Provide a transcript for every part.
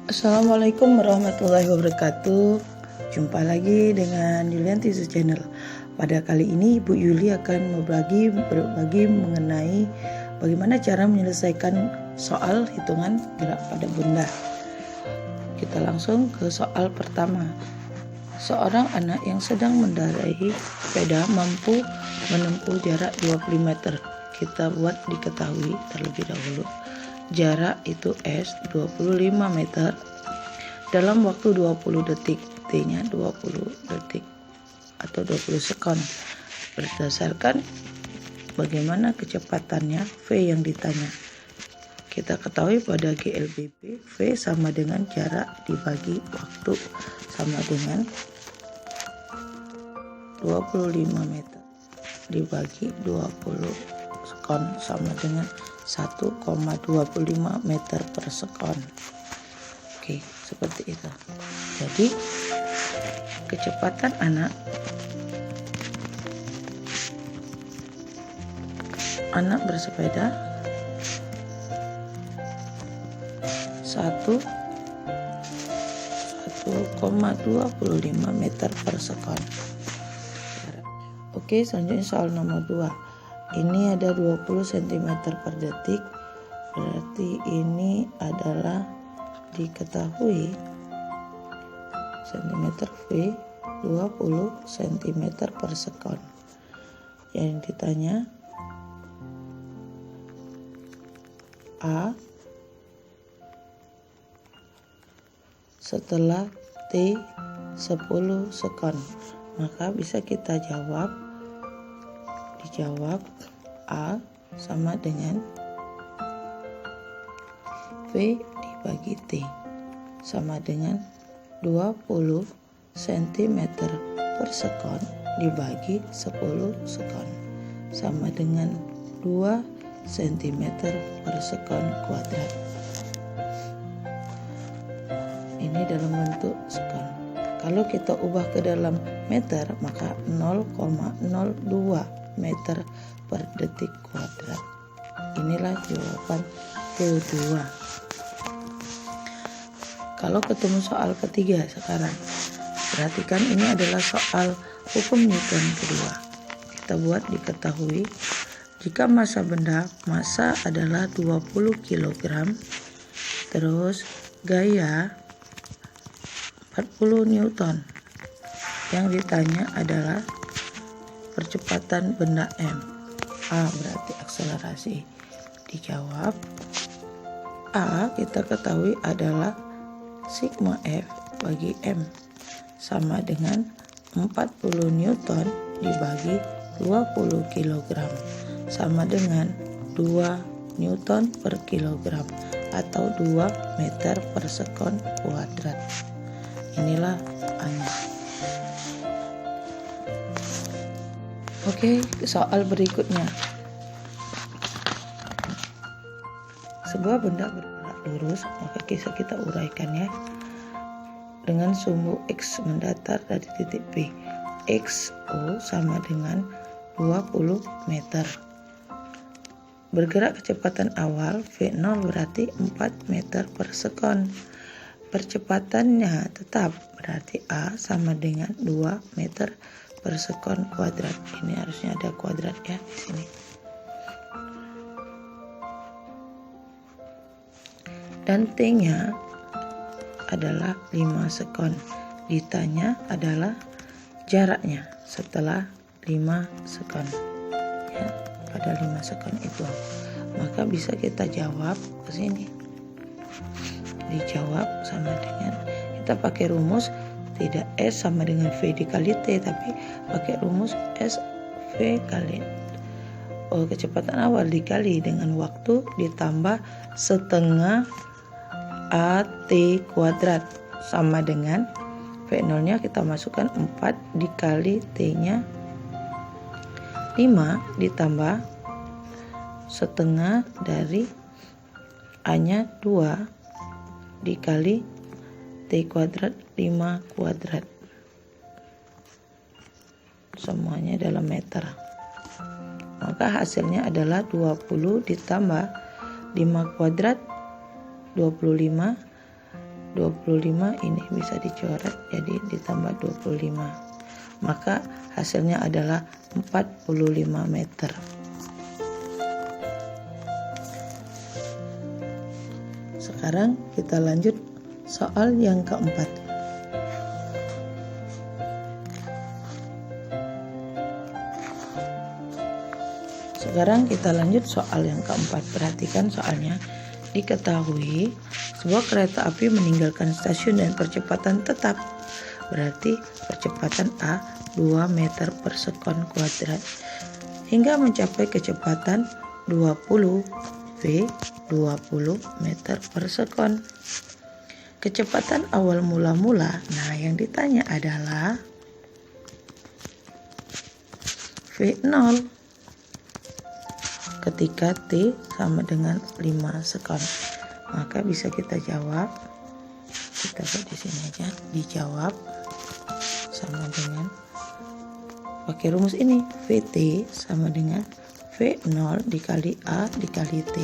Assalamualaikum warahmatullahi wabarakatuh. Jumpa lagi dengan Yulianti Channel. Pada kali ini Ibu Yuli akan berbagi mengenai bagaimana cara menyelesaikan soal hitungan gerak pada benda. Kita langsung ke soal pertama. Seorang anak yang sedang mengendarai sepeda mampu menempuh jarak 20 meter. Kita buat diketahui terlebih dahulu. Jarak itu S 25 meter dalam waktu 20 detik. T-nya 20 detik atau 20 sekon. Berdasarkan bagaimana kecepatannya V yang ditanya. Kita ketahui pada GLBB V sama dengan jarak dibagi waktu sama dengan 25 meter dibagi 20 sekon sama dengan 1,25 meter per sekon. Oke, seperti itu. Jadi kecepatan anak bersepeda 1,25 meter per sekon. Oke, selanjutnya soal nomor 2. Ini ada 20 cm per detik, berarti ini adalah diketahui cm V 20 cm per sekon. Yang ditanya A setelah T 10 sekon, maka bisa kita dijawab A sama dengan V dibagi T sama dengan 20 cm per sekon dibagi 10 sekon sama dengan 2 cm per sekon kuadrat. Ini dalam bentuk sekon. Kalau kita ubah ke dalam meter, maka 0,02 meter per detik kuadrat. Inilah jawaban kedua. Kalau ketemu soal ketiga sekarang, perhatikan ini adalah soal hukum Newton kedua. Kita buat diketahui jika massa benda adalah 20 kg, terus gaya 40 Newton. Yang ditanya adalah percepatan benda M. A berarti akselerasi. Dijawab A kita ketahui adalah sigma F bagi M sama dengan 40 Newton dibagi 20 kg sama dengan 2 Newton per kilogram atau 2 meter per sekon kuadrat. Inilah A-nya. Oke, soal berikutnya. Sebuah benda bergerak lurus, maka kita uraikan ya. Dengan sumbu X mendatar dari titik P. XO sama dengan 20 meter. Bergerak kecepatan awal V0 berarti 4 meter per sekon. Percepatannya tetap berarti A sama dengan 2 meter per sekon kuadrat. Ini harusnya ada kuadrat ya di sini. Dan T-nya adalah 5 sekon. Ditanya adalah jaraknya setelah 5 sekon. Ya, pada 5 sekon itu. Maka bisa kita jawab ke sini. Dijawab sama dengan kita pakai rumus tidak S sama dengan V dikali T, tapi pakai rumus S V kali kecepatan awal dikali dengan waktu ditambah setengah AT kuadrat sama dengan V0 nya kita masukkan 4 dikali T nya 5 ditambah setengah dari A nya 2 dikali T kuadrat 5 kuadrat. Semuanya dalam meter. Maka hasilnya adalah 20 ditambah 5 kuadrat 25 25 ini bisa dicoret jadi ditambah 25. Maka hasilnya adalah 45 meter. Sekarang kita lanjut soal yang keempat. Sekarang kita lanjut soal yang keempat. Perhatikan soalnya. Diketahui sebuah kereta api meninggalkan stasiun dan percepatan tetap. Berarti percepatan A 2 meter per sekon kuadrat hingga mencapai kecepatan 20 V 20 meter per sekon. Kecepatan awal mula-mula, nah yang ditanya adalah V0 ketika T sama dengan 5 sekon. Maka bisa kita jawab, kita buat di sini aja, dijawab sama dengan pakai rumus ini, VT sama dengan V0 dikali A dikali T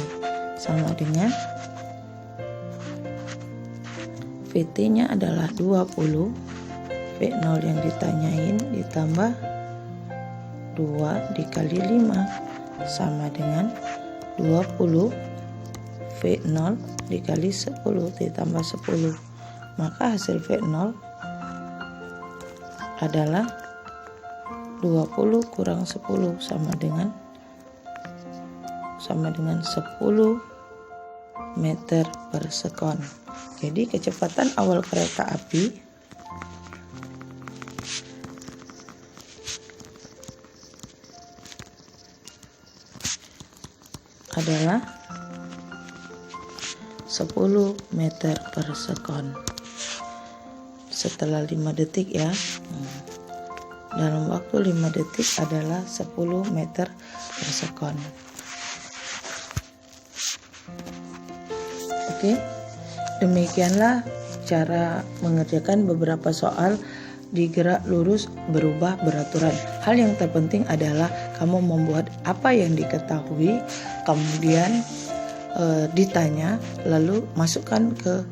sama dengan VT nya adalah 20, V0 yang ditanyain ditambah 2 dikali 5 sama dengan 20 V0 dikali 10 ditambah 10. Maka hasil V0 adalah 20 kurang 10 sama dengan 10 meter per sekon. Jadi kecepatan awal kereta api adalah 10 meter per sekon. Setelah 5 detik ya. Dalam waktu 5 detik adalah 10 meter per sekon. Oke. Demikianlah cara mengerjakan beberapa soal di gerak lurus berubah beraturan. Hal yang terpenting adalah kamu membuat apa yang diketahui, kemudian ditanya, lalu masukkan ke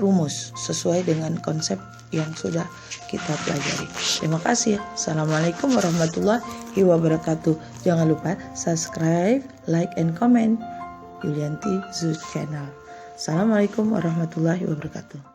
rumus sesuai dengan konsep yang sudah kita pelajari. Terima kasih. Assalamualaikum warahmatullahi wabarakatuh. Jangan lupa subscribe, like, and comment Yulianti Zoo Channel. Assalamualaikum warahmatullahi wabarakatuh.